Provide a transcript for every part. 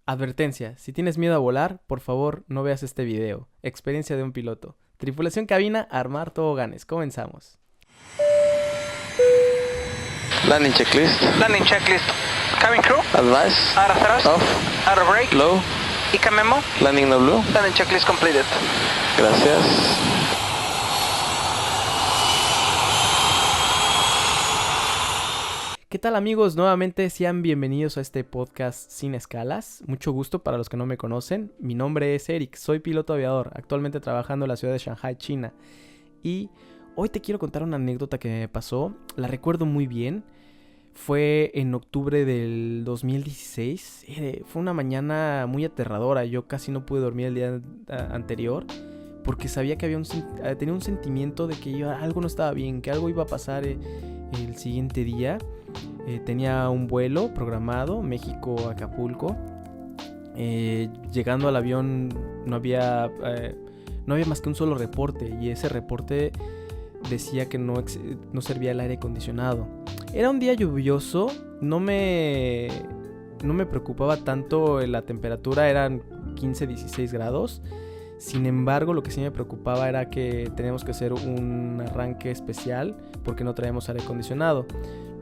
Advertencia, si tienes miedo a volar, por favor no veas este video. Experiencia de un piloto. Tripulación cabina, armar toboganes. Comenzamos. Landing checklist. Landing checklist. Cabin crew. Advice. Out of thrust. Off. Out of brake. Low. ICA memo. Landing no blue. Landing checklist completed. Gracias. ¿Qué tal amigos? Nuevamente sean bienvenidos a este podcast Sin Escalas. Mucho gusto para los que no me conocen. Mi nombre es Eric, soy piloto aviador, actualmente trabajando en la ciudad de Shanghai, China. Y hoy te quiero contar una anécdota que me pasó. La recuerdo muy bien. Fue en octubre del 2016. Fue una mañana muy aterradora. Yo casi no pude dormir el día anterior porque sabía que tenía un sentimiento de que algo no estaba bien, que algo iba a pasar el siguiente día. Tenía un vuelo programado, México-Acapulco. Llegando al avión no había más que un solo reporte, y ese reporte decía que no servía el aire acondicionado. Era un día lluvioso, no me preocupaba tanto la temperatura, eran 15-16 grados. Sin embargo, lo que sí me preocupaba era que teníamos que hacer un arranque especial porque no traíamos aire acondicionado.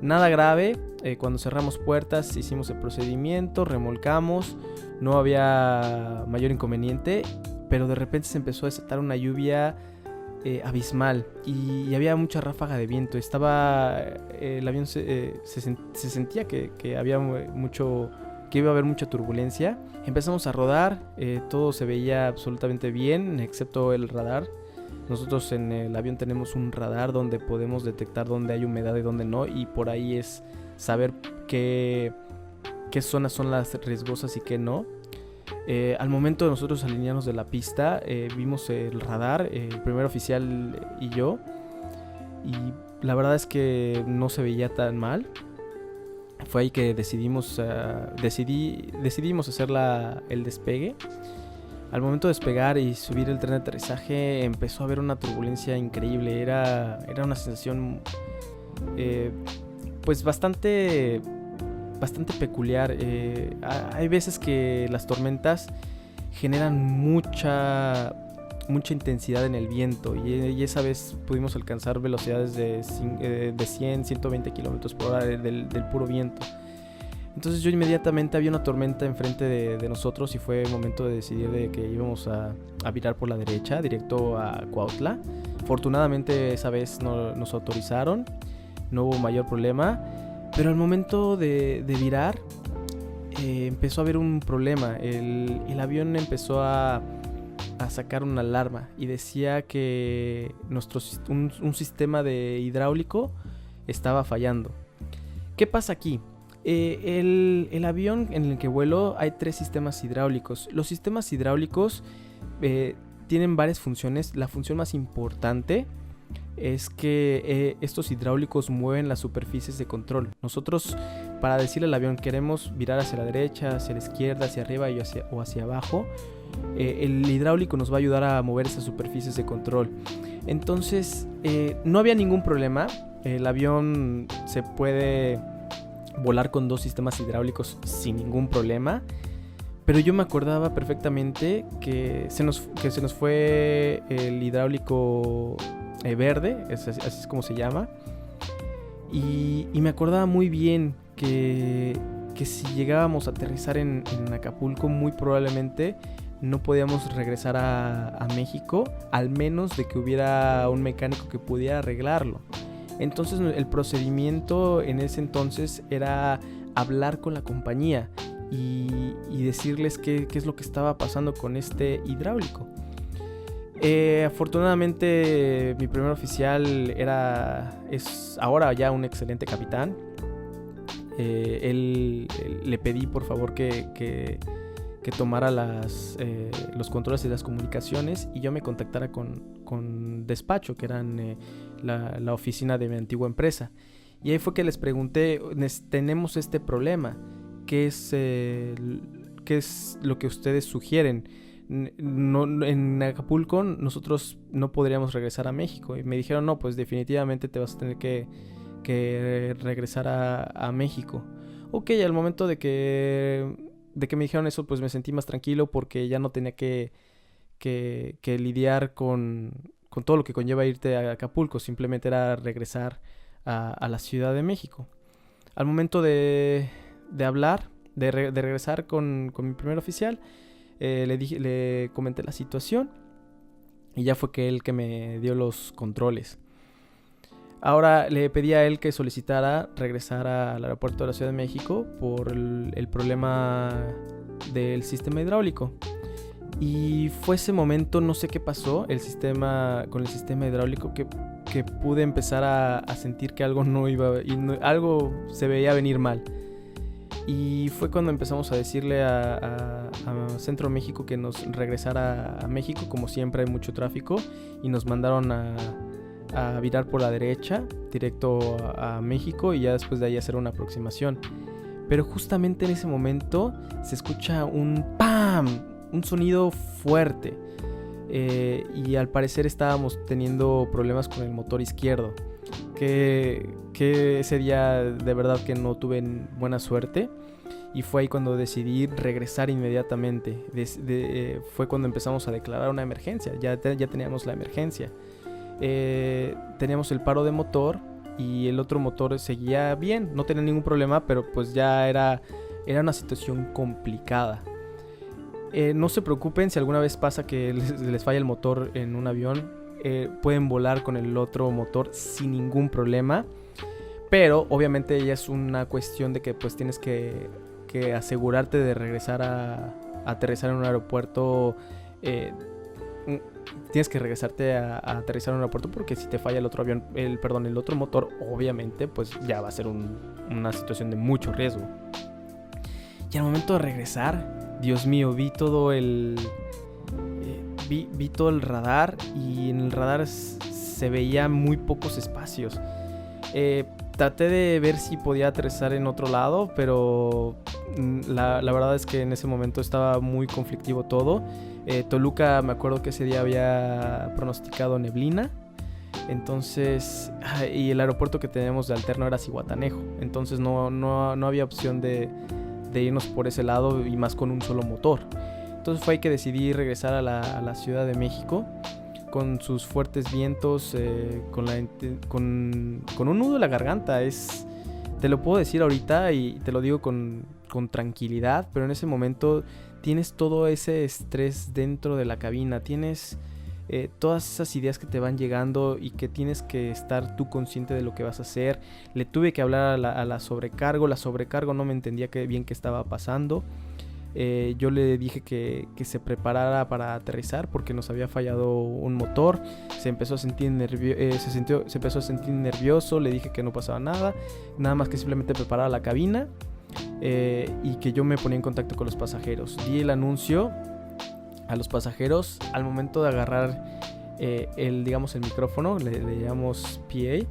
Nada grave, cuando cerramos puertas hicimos el procedimiento, remolcamos, no había mayor inconveniente, pero de repente se empezó a desatar una lluvia abismal y había mucha ráfaga de viento. El avión se sentía que iba a haber mucha turbulencia. Empezamos a rodar, todo se veía absolutamente bien, excepto el radar. Nosotros en el avión tenemos un radar donde podemos detectar dónde hay humedad y dónde no, y por ahí es saber qué zonas son las riesgosas y qué no. Al momento de nosotros alinearnos de la pista, vimos el radar, el primer oficial y yo, y la verdad es que no se veía tan mal. Fue ahí que decidimos hacer el despegue. Al momento de despegar y subir el tren de aterrizaje empezó a haber una turbulencia increíble. Era una sensación pues bastante peculiar. Hay veces que las tormentas generan mucha intensidad en el viento, y esa vez pudimos alcanzar velocidades de 100-120 km por hora del puro viento. Entonces yo inmediatamente había una tormenta enfrente de nosotros y fue momento de decidir de que íbamos a virar por la derecha, directo a Cuautla. Afortunadamente esa vez nos autorizaron, no hubo mayor problema, pero al momento de virar empezó a haber un problema. El avión empezó a sacar una alarma y decía que un sistema de hidráulico estaba fallando. ¿Qué pasa aquí? El avión en el que vuelo hay 3 sistemas hidráulicos. Los sistemas hidráulicos tienen varias funciones. La función más importante es que estos hidráulicos mueven las superficies de control. Nosotros, para decirle al avión queremos virar hacia la derecha, hacia la izquierda, hacia arriba o hacia abajo, el hidráulico nos va a ayudar a mover esas superficies de control. Entonces no había ningún problema. El avión se puede volar con 2 sistemas hidráulicos sin ningún problema, pero yo me acordaba perfectamente que se nos fue el hidráulico verde, así es como se llama, y me acordaba muy bien que si llegábamos a aterrizar en Acapulco, muy probablemente no podíamos regresar a México, al menos de que hubiera un mecánico que pudiera arreglarlo. Entonces el procedimiento en ese entonces era hablar con la compañía y decirles qué es lo que estaba pasando con este hidráulico. Afortunadamente mi primer oficial es ahora ya un excelente capitán. Él le pedí por favor que tomara los controles y las comunicaciones, y yo me contactara con despacho, que eran la oficina de mi antigua empresa. Y ahí fue que les pregunté, tenemos este problema, ¿qué es lo que ustedes sugieren? En Acapulco nosotros no podríamos regresar a México. Y me dijeron, no, pues definitivamente te vas a tener que regresar a México. Ok, al momento de que de que me dijeron eso, pues me sentí más tranquilo porque ya no tenía que lidiar con todo lo que conlleva irte a Acapulco. Simplemente era regresar a la Ciudad de México. Al momento de hablar, de regresar con mi primer oficial, le comenté la situación y ya fue que él que me dio los controles. Ahora le pedí a él que solicitara regresar al aeropuerto de la Ciudad de México por el problema del sistema hidráulico. Y fue ese momento, no sé qué pasó, con el sistema hidráulico, que pude empezar a sentir que algo no iba, algo se veía venir mal. Y fue cuando empezamos a decirle a Centro México que nos regresara a México. Como siempre hay mucho tráfico, y nos mandaron a virar por la derecha directo a México, y ya después de ahí hacer una aproximación. Pero justamente en ese momento se escucha un ¡pam!, un sonido fuerte, y al parecer estábamos teniendo problemas con el motor izquierdo, que ese día de verdad que no tuve buena suerte. Y fue ahí cuando decidí regresar inmediatamente. Fue cuando empezamos a declarar una emergencia. Ya teníamos la emergencia. Teníamos el paro de motor y el otro motor seguía bien, no tenía ningún problema, pero pues ya era una situación complicada. No se preocupen si alguna vez pasa que les falla el motor en un avión. Pueden volar con el otro motor sin ningún problema, pero obviamente ya es una cuestión de que pues tienes que asegurarte de regresar a aterrizar en un aeropuerto. Tienes que regresarte a aterrizar en un aeropuerto, porque si te falla el otro motor, obviamente pues ya va a ser una situación de mucho riesgo. Y al momento de regresar, Dios mío, vi todo el radar, y en el radar se veía muy pocos espacios. Traté de ver si podía aterrizar en otro lado, pero la verdad es que en ese momento estaba muy conflictivo todo. Toluca, me acuerdo que ese día había pronosticado neblina. Entonces, y el aeropuerto que tenemos de alterno era Zihuatanejo. Entonces no había opción de irnos por ese lado, y más con un solo motor. Entonces fue ahí que decidí regresar a la Ciudad de México, con sus fuertes vientos, con un nudo en la garganta. Te lo puedo decir ahorita y te lo digo con tranquilidad, pero en ese momento tienes todo ese estrés dentro de la cabina, tienes todas esas ideas que te van llegando y que tienes que estar tú consciente de lo que vas a hacer. Le tuve que hablar a la sobrecargo. La sobrecargo no me entendía bien qué estaba pasando. Yo le dije que se preparara para aterrizar porque nos había fallado un motor. Se empezó a sentir nervioso. Le dije que no pasaba nada más que simplemente preparar la cabina, y que yo me ponía en contacto con los pasajeros. Di el anuncio a los pasajeros. Al momento de agarrar el micrófono, le llamamos PA.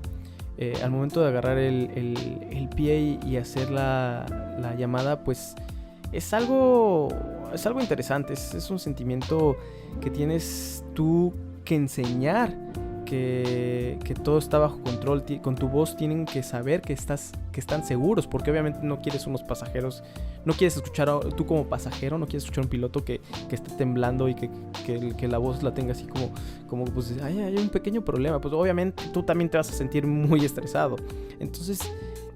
Al momento de agarrar el PA y hacer la llamada, pues es algo interesante. Es un sentimiento que tienes tú que enseñar, que todo está bajo control. Con tu voz tienen que saber que están seguros, porque obviamente no quieres unos pasajeros, no quieres escuchar, tú como pasajero no quieres escuchar un piloto que esté temblando y que la voz la tenga así como pues hay un pequeño problema. Pues obviamente tú también te vas a sentir muy estresado. Entonces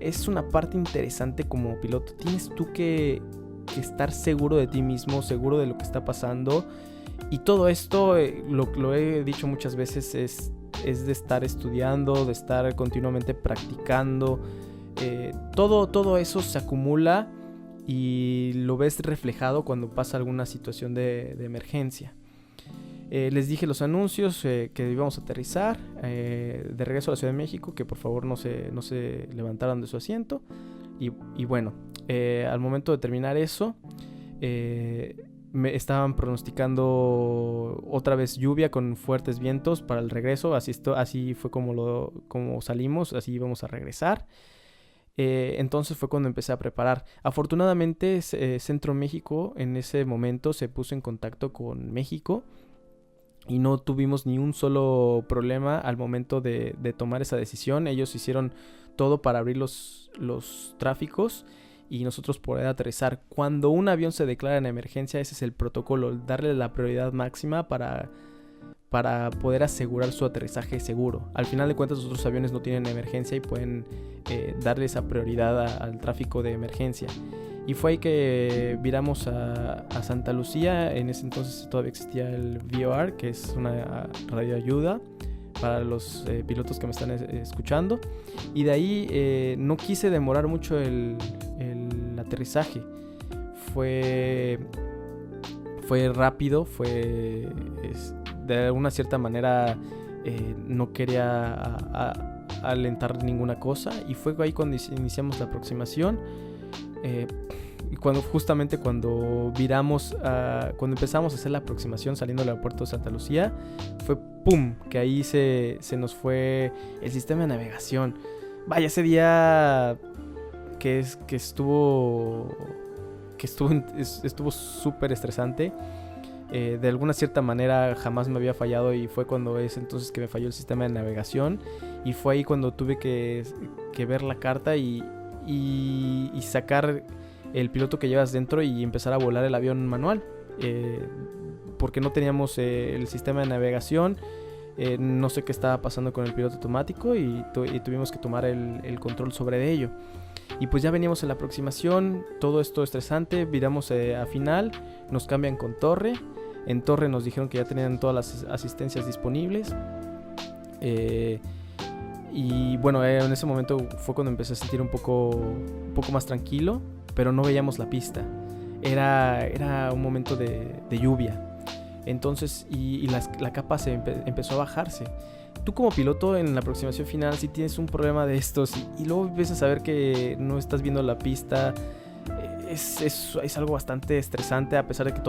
es una parte interesante como piloto. Tienes tú que estar seguro de ti mismo, seguro de lo que está pasando. Y todo esto, lo he dicho muchas veces, es de estar estudiando, de estar continuamente practicando. Todo eso se acumula y lo ves reflejado cuando pasa alguna situación de emergencia. Les dije los anuncios, que íbamos a aterrizar de regreso a la Ciudad de México, que por favor no se levantaran de su asiento. Y bueno, al momento de terminar eso, me estaban pronosticando otra vez lluvia con fuertes vientos para el regreso. Así fue como salimos, así íbamos a regresar. Entonces fue cuando empecé a preparar. Afortunadamente Centro México en ese momento se puso en contacto con México y no tuvimos ni un solo problema al momento de tomar esa decisión. Ellos hicieron todo para abrir los tráficos y nosotros poder aterrizar. Cuando un avión se declara en emergencia, ese es el protocolo, darle la prioridad máxima para poder asegurar su aterrizaje seguro. Al final de cuentas, los otros aviones no tienen emergencia y pueden darle esa prioridad al tráfico de emergencia. Y fue ahí que viramos a Santa Lucía. En ese entonces todavía existía el VOR, que es una radioayuda para los pilotos que me están escuchando. Y de ahí no quise demorar mucho el aterrizaje. Fue rápido, de alguna cierta manera no quería alentar ninguna cosa. Y fue ahí cuando iniciamos la aproximación. Cuando viramos, cuando empezamos a hacer la aproximación saliendo del aeropuerto de Santa Lucía, fue ¡pum! Que ahí se nos fue el sistema de navegación. Vaya, ese día que estuvo súper estresante. De alguna cierta manera jamás me había fallado, y fue cuando es entonces que me falló el sistema de navegación, y fue ahí cuando tuve que ver la carta y sacar el piloto que llevas dentro y empezar a volar el avión manual, porque no teníamos el sistema de navegación. No sé qué estaba pasando con el piloto automático y tuvimos que tomar el control sobre ello. Y pues ya veníamos en la aproximación, todo esto estresante, viramos a final, nos cambian con torre. En torre nos dijeron que ya tenían todas las asistencias disponibles. Y bueno, en ese momento fue cuando empecé a sentir un poco más tranquilo, pero no veíamos la pista. Era un momento de lluvia. Entonces, la capa empezó a bajarse. Tú como piloto en la aproximación final, si tienes un problema de estos y luego empiezas a ver que no estás viendo la pista, es algo bastante estresante, a pesar de que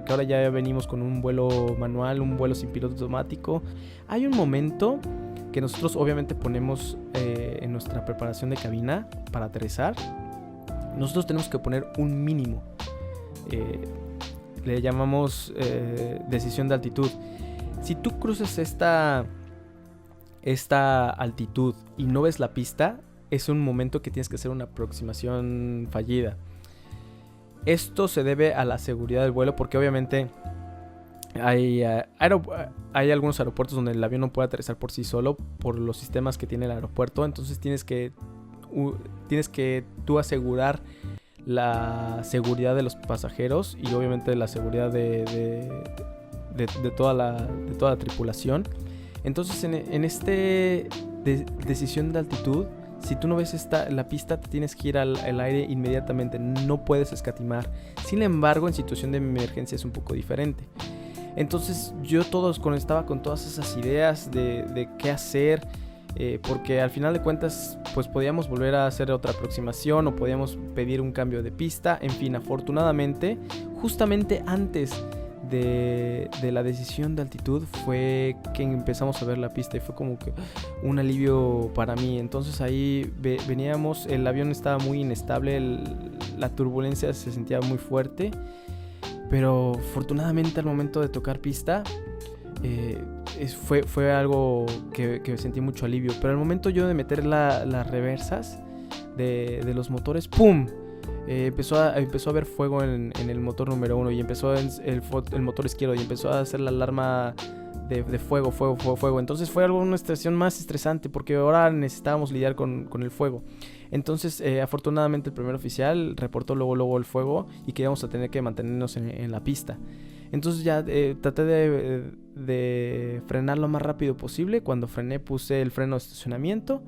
ahora ya venimos con un vuelo manual, un vuelo sin piloto automático. Hay un momento que nosotros obviamente ponemos en nuestra preparación de cabina para aterrizar. Nosotros tenemos que poner un mínimo. Le llamamos decisión de altitud. Si tú cruzas esta altitud y no ves la pista, es un momento que tienes que hacer una aproximación fallida. Esto se debe a la seguridad del vuelo, porque obviamente hay algunos aeropuertos donde el avión no puede aterrizar por sí solo por los sistemas que tiene el aeropuerto. Entonces tienes que tú asegurar la seguridad de los pasajeros y obviamente la seguridad de toda la tripulación. Entonces en decisión de altitud, si tú no ves la pista, te tienes que ir al aire inmediatamente, no puedes escatimar. Sin embargo, en situación de emergencia es un poco diferente. Entonces yo estaba con todas esas ideas de qué hacer, porque al final de cuentas pues podíamos volver a hacer otra aproximación o podíamos pedir un cambio de pista. En fin, afortunadamente, justamente antes de la decisión de altitud fue que empezamos a ver la pista y fue como que un alivio para mí. Entonces ahí veníamos, el avión estaba muy inestable, la turbulencia se sentía muy fuerte, pero afortunadamente al momento de tocar pista fue algo que sentí mucho alivio. Pero al momento yo de meter las reversas de los motores, ¡pum!, empezó a haber fuego en el motor número 1 y empezó el motor izquierdo y empezó a hacer la alarma de fuego. Entonces fue una situación más estresante porque ahora necesitábamos lidiar con el fuego. Entonces afortunadamente el primer oficial reportó luego el fuego y que íbamos a tener que mantenernos en la pista. Entonces ya traté de frenar lo más rápido posible. Cuando frené, puse el freno de estacionamiento,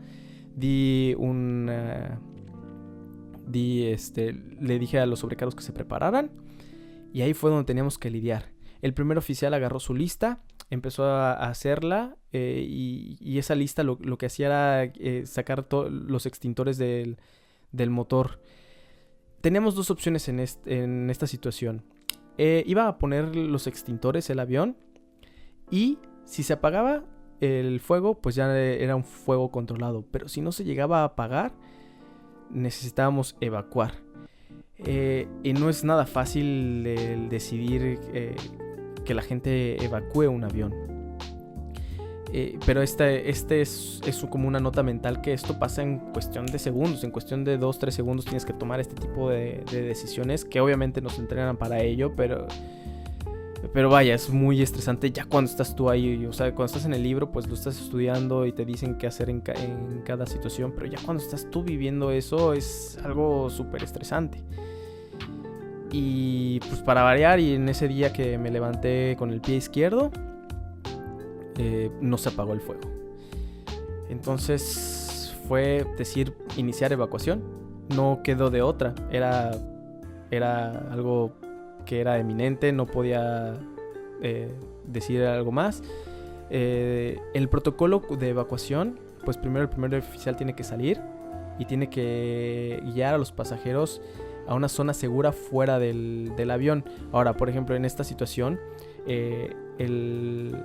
le dije a los sobrecargos que se prepararan, y ahí fue donde teníamos que lidiar. El primer oficial agarró su lista, empezó a hacerla, y esa lista lo que hacía era sacar los extintores del motor. Teníamos dos opciones en esta situación. Iba a poner los extintores el avión, y si se apagaba el fuego, pues ya era un fuego controlado. Pero si no se llegaba a apagar, necesitábamos evacuar. Y no es nada fácil el decidir que la gente evacúe un avión. Pero este es como una nota mental que esto pasa en cuestión de segundos. En cuestión de 2-3 segundos tienes que tomar este tipo de decisiones que obviamente nos entrenan para ello, pero vaya, es muy estresante ya cuando estás tú ahí. O sea, cuando estás en el libro pues lo estás estudiando y te dicen qué hacer en cada situación, pero ya cuando estás tú viviendo eso es algo súper estresante. Y pues para variar, y en ese día que me levanté con el pie izquierdo, no se apagó el fuego. Entonces fue iniciar evacuación. No quedó de otra. Era algo que era eminente. No podía decir algo más. El protocolo de evacuación, pues primero el primer oficial tiene que salir y tiene que guiar a los pasajeros a una zona segura fuera del avión. Ahora, por ejemplo, en esta situación, el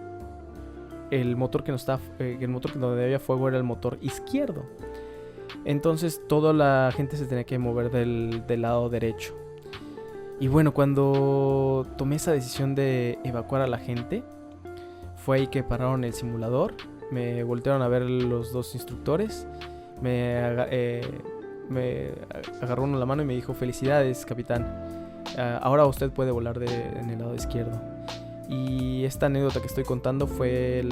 motor que donde había fuego era el motor izquierdo. Entonces toda la gente se tenía que mover del lado derecho. Y bueno, cuando tomé esa decisión de evacuar a la gente, fue ahí que pararon el simulador. Me voltearon a ver los dos instructores. Me agarró uno la mano y me dijo: felicidades, capitán, ahora usted puede volar en el lado izquierdo. Y esta anécdota que estoy contando fue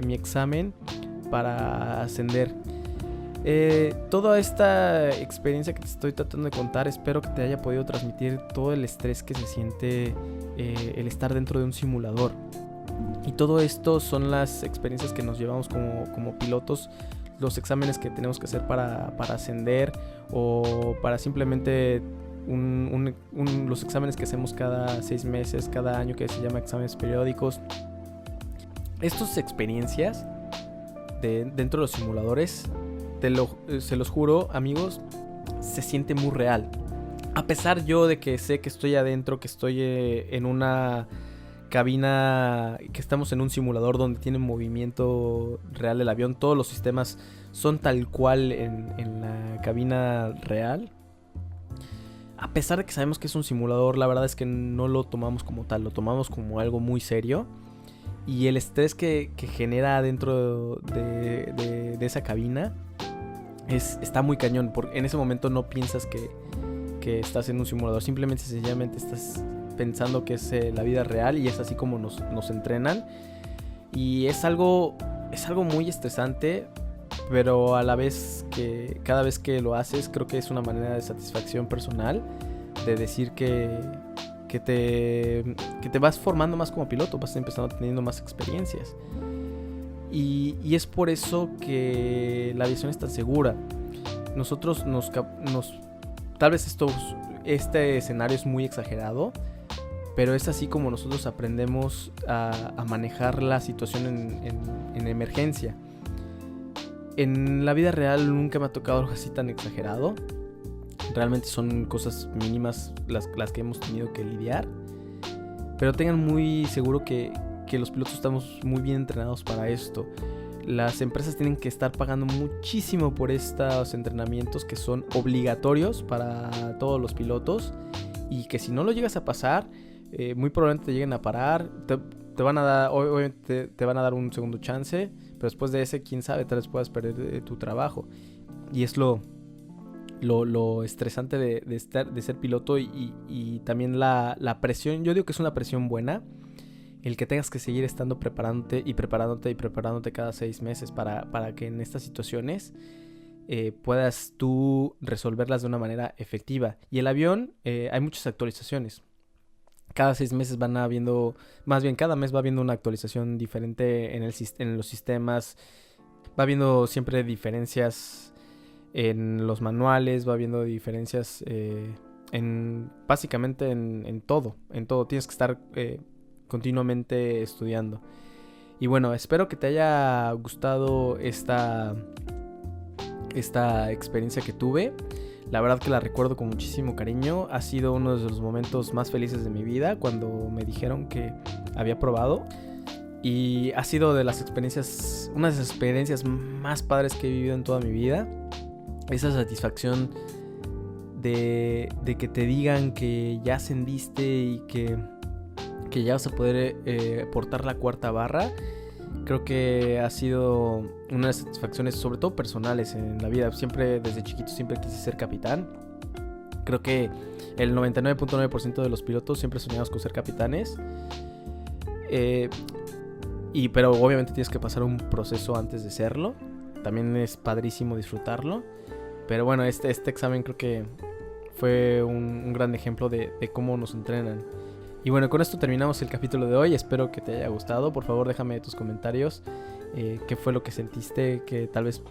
mi examen para ascender. Toda esta experiencia que te estoy tratando de contar, espero que te haya podido transmitir todo el estrés que se siente el estar dentro de un simulador. Y todo esto son las experiencias que nos llevamos como pilotos, los exámenes que tenemos que hacer para ascender, o para simplemente los exámenes que hacemos cada 6 meses, cada año, que se llama exámenes periódicos. Estas experiencias dentro de los simuladores, se los juro, amigos, se siente muy real. A pesar yo de que sé que estoy adentro, que estoy en una cabina, que estamos en un simulador donde tiene movimiento real del avión, todos los sistemas son tal cual en la cabina real. A pesar de que sabemos que es un simulador, la verdad es que no lo tomamos como tal, lo tomamos como algo muy serio. Y el estrés que genera dentro de esa cabina está muy cañón. Porque en ese momento no piensas que estás en un simulador, simplemente sencillamente estás pensando que es la vida real, y es así como nos entrenan. Y es algo muy estresante, pero a la vez que cada vez que lo haces, creo que es una manera de satisfacción personal, de decir que te vas formando más como piloto, vas empezando teniendo más experiencias. Y es por eso que la aviación es tan segura. Nosotros tal vez este escenario es muy exagerado, pero es así como nosotros aprendemos a manejar la situación en emergencia. En la vida real nunca me ha tocado algo así tan exagerado. Realmente son cosas mínimas las que hemos tenido que lidiar. Pero tengan muy seguro que los pilotos estamos muy bien entrenados para esto. Las empresas tienen que estar pagando muchísimo por estos entrenamientos que son obligatorios para todos los pilotos, y que si no lo llegas a pasar, muy probablemente te lleguen a parar. Te van a dar, obviamente te van a dar un segundo chance, pero después de ese, quién sabe, tal vez puedas perder tu trabajo. Y es lo estresante de ser piloto, y también la presión. Yo digo que es una presión buena el que tengas que seguir estando preparándote cada 6 meses para que en estas situaciones puedas tú resolverlas de una manera efectiva. Y el avión, hay muchas actualizaciones. Cada 6 meses cada mes va habiendo una actualización diferente en los sistemas. Va habiendo siempre diferencias en los manuales, va habiendo diferencias básicamente en todo. Tienes que estar continuamente estudiando. Y bueno, espero que te haya gustado esta experiencia que tuve. La verdad que la recuerdo con muchísimo cariño. Ha sido uno de los momentos más felices de mi vida cuando me dijeron que había probado. Y ha sido una de las experiencias más padres que he vivido en toda mi vida. Esa satisfacción de que te digan que ya ascendiste y que ya vas a poder portar la cuarta barra. Creo que ha sido una de las satisfacciones, sobre todo personales en la vida. Siempre, desde chiquito, siempre quise ser capitán. Creo que el 99.9% de los pilotos siempre soñamos con ser capitanes. Pero obviamente tienes que pasar un proceso antes de serlo. También es padrísimo disfrutarlo. Pero bueno, este examen creo que fue un gran ejemplo de cómo nos entrenan. Y bueno, con esto terminamos el capítulo de hoy. Espero que te haya gustado. Por favor, déjame tus comentarios. ¿Qué fue lo que sentiste? Que tal vez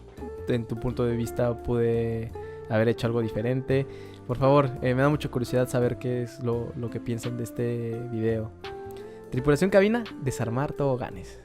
en tu punto de vista pude haber hecho algo diferente. Por favor, me da mucha curiosidad saber qué es lo que piensan de este video. Tripulación cabina, desarmar toboganes.